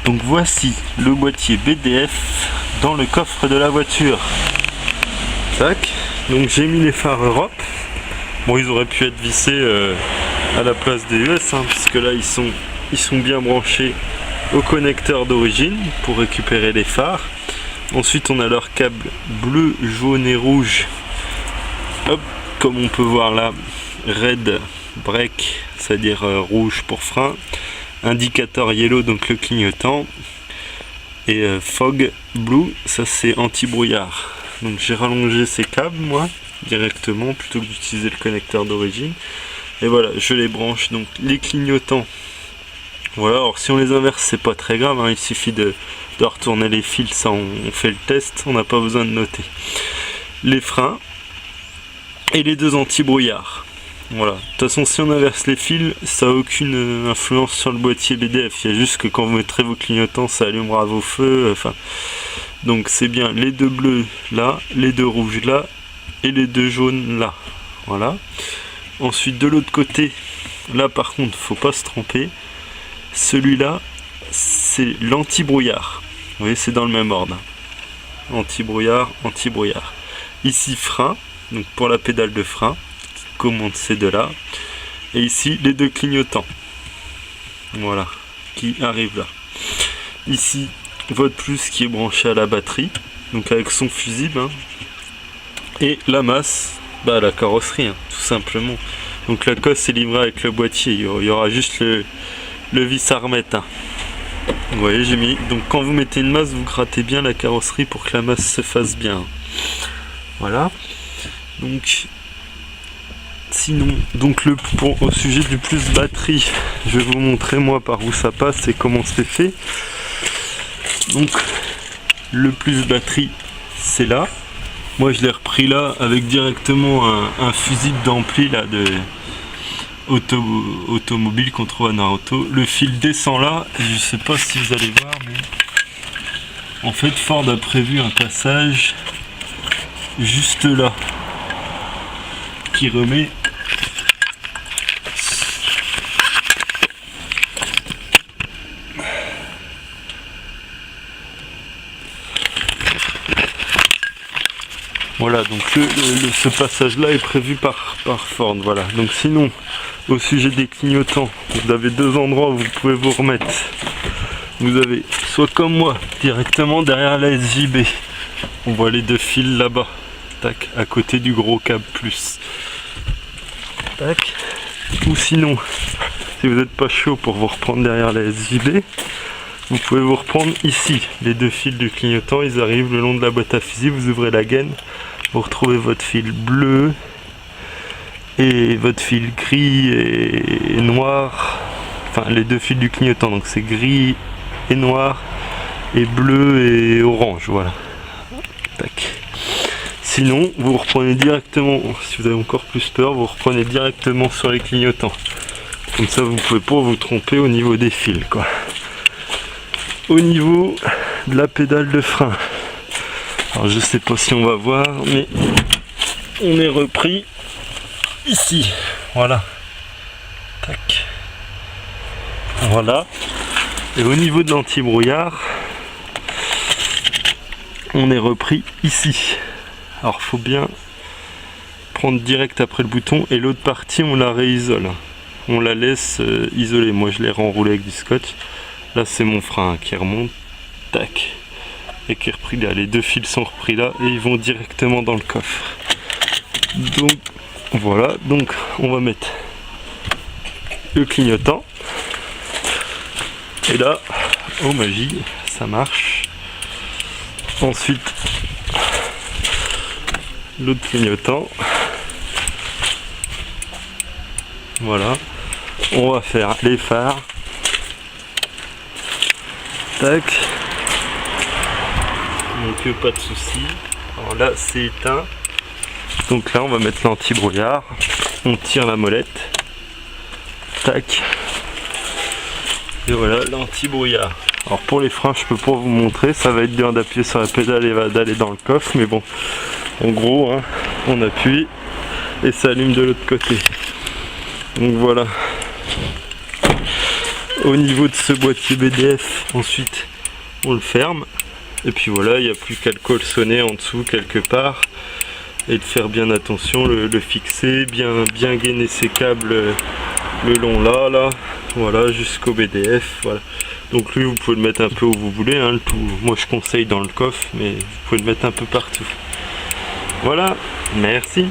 Donc voici le boîtier BDF dans le coffre de la voiture. Tac. Donc j'ai mis les phares Europe. Bon, ils auraient pu être vissés à la place des US, hein, puisque là ils sont bien branchés au connecteur d'origine pour récupérer les phares. Ensuite on a leur câble bleu, jaune et rouge. Hop, comme on peut voir là, red brake, c'est-à-dire rouge pour frein, indicateur yellow, donc le clignotant, et fog blue, ça c'est anti-brouillard. Donc j'ai rallongé ces câbles moi directement plutôt que d'utiliser le connecteur d'origine, et voilà, je les branche. Donc les clignotants, voilà, alors si on les inverse c'est pas très grave, hein, il suffit de retourner les fils, ça on fait le test, on n'a pas besoin de noter. Les freins et les deux anti-brouillards. Voilà. De toute façon, si on inverse les fils, ça n'a aucune influence sur le boîtier BDF. Il y a juste que quand vous mettrez vos clignotants, ça allumera vos feux. Enfin, donc c'est bien les deux bleus là, les deux rouges là et les deux jaunes là. Voilà. Ensuite, de l'autre côté, là par contre, faut pas se tromper. Celui-là, c'est l'anti-brouillard. Vous voyez, c'est dans le même ordre. Anti-brouillard, anti-brouillard. Ici, frein. Donc pour la pédale de frein, commande ces deux là, et ici les deux clignotants, voilà, qui arrivent là. Ici votre plus qui est branché à la batterie, donc avec son fusible, hein, et la masse, bah la carrosserie, hein, tout simplement. Donc la cosse est livrée avec le boîtier, il y aura juste le vis à remettre, hein. Vous voyez, j'ai mis, donc quand vous mettez une masse, vous grattez bien la carrosserie pour que la masse se fasse bien. Voilà. Donc, sinon, donc au sujet du plus batterie, je vais vous montrer moi par où ça passe et comment c'est fait. Donc, le plus batterie, c'est là. Moi, je l'ai repris là avec directement un fusible d'ampli là de automobile qu'on trouve à Naruto. Le fil descend là, et je sais pas si vous allez voir, mais en fait, Ford a prévu un passage juste là, qui remet voilà, donc ce passage là est prévu par Ford. Voilà, donc sinon au sujet des clignotants, vous avez deux endroits où vous pouvez vous remettre. Vous avez soit comme moi directement derrière la SJB, on voit les deux fils là-bas, tac, à côté du gros câble plus. Tac. Ou sinon, si vous n'êtes pas chaud pour vous reprendre derrière la SJB, vous pouvez vous reprendre ici. Les deux fils du clignotant, ils arrivent le long de la boîte à fusibles, vous ouvrez la gaine, vous retrouvez votre fil bleu et votre fil gris et noir, enfin les deux fils du clignotant, donc c'est gris et noir et bleu et orange, voilà. Tac. Sinon, vous reprenez directement, si vous avez encore plus peur, vous reprenez directement sur les clignotants. Comme ça, vous ne pouvez pas vous tromper au niveau des fils, quoi. Au niveau de la pédale de frein, alors je sais pas si on va voir, mais on est repris ici. Voilà. Tac. Voilà. Et au niveau de l'anti-brouillard, on est repris ici. Alors faut bien prendre direct après le bouton, et l'autre partie on la réisole. On la laisse isoler. Moi je l'ai renroulé avec du scotch. Là c'est mon frein qui remonte. Tac. Et qui est repris là. Les deux fils sont repris là et ils vont directement dans le coffre. Donc voilà. Donc on va mettre le clignotant. Et là, oh magie, ça marche. Ensuite, l'autre clignotant. Voilà. On va faire les phares. Tac. Donc pas de souci. Alors là c'est éteint. Donc là on va mettre l'anti-brouillard. On tire la molette. Tac. Et voilà l'anti-brouillard. Alors pour les freins je peux pas vous montrer, ça va être dur d'appuyer sur la pédale et d'aller dans le coffre, mais bon, en gros hein, on appuie et ça allume de l'autre côté. Donc voilà. au niveau de ce boîtier BDF. Ensuite on le ferme et puis voilà, il n'y a plus qu'à le colsonner en dessous quelque part et de faire bien attention, le fixer, bien gainer ses câbles le long là, voilà, jusqu'au BDF. Voilà. Donc lui vous pouvez le mettre un peu où vous voulez, hein, le tout. Moi je conseille dans le coffre, mais vous pouvez le mettre un peu partout. Voilà, merci.